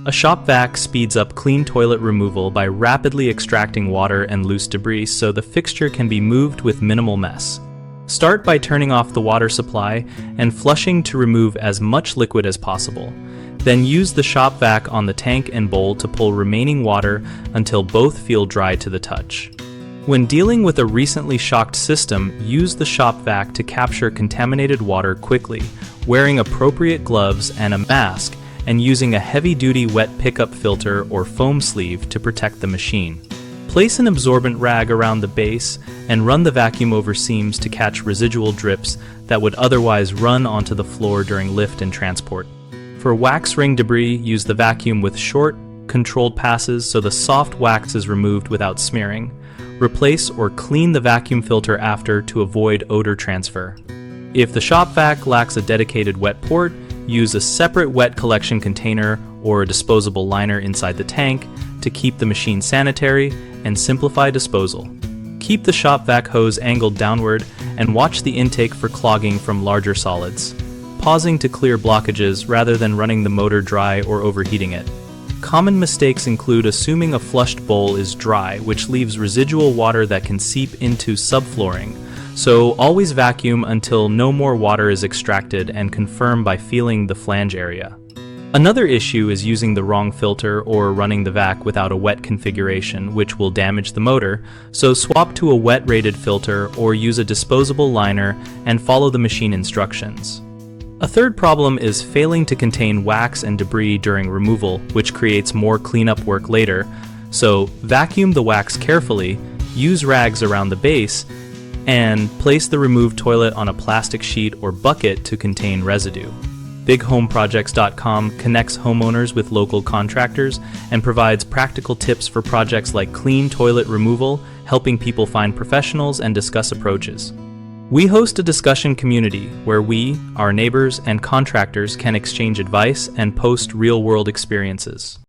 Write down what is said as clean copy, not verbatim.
A shop vac speeds up clean toilet removal by rapidly extracting water and loose debris so the fixture can be moved with minimal mess. Start by turning off the water supply and flushing to remove as much liquid as possible. Then use the shop vac on the tank and bowl to pull remaining water until both feel dry to the touch. When dealing with a recently shocked system, use the shop vac to capture contaminated water quickly, wearing appropriate gloves and a mask, and using a heavy-duty wet pickup filter or foam sleeve to protect the machine. Place an absorbent rag around the base and run the vacuum over seams to catch residual drips that would otherwise run onto the floor during lift and transport. For wax ring debris, use the vacuum with short, controlled passes so the soft wax is removed without smearing. Replace or clean the vacuum filter after to avoid odor transfer. If the shop vac lacks a dedicated wet port, use a separate wet collection container or a disposable liner inside the tank to keep the machine sanitary and simplify disposal. Keep the shop vac hose angled downward and watch the intake for clogging from larger solids, pausing to clear blockages rather than running the motor dry or overheating it. Common mistakes include assuming a flushed bowl is dry, which leaves residual water that can seep into subflooring. So always vacuum until no more water is extracted and confirm by feeling the flange area. Another issue is using the wrong filter or running the vac without a wet configuration, which will damage the motor, so swap to a wet-rated filter or use a disposable liner and follow the machine instructions. A third problem is failing to contain wax and debris during removal, which creates more cleanup work later, so vacuum the wax carefully, use rags around the base, and place the removed toilet on a plastic sheet or bucket to contain residue. BigHomeProjects.com connects homeowners with local contractors and provides practical tips for projects like clean toilet removal, helping people find professionals and discuss approaches. We host a discussion community where we, our neighbors, and contractors can exchange advice and post real-world experiences.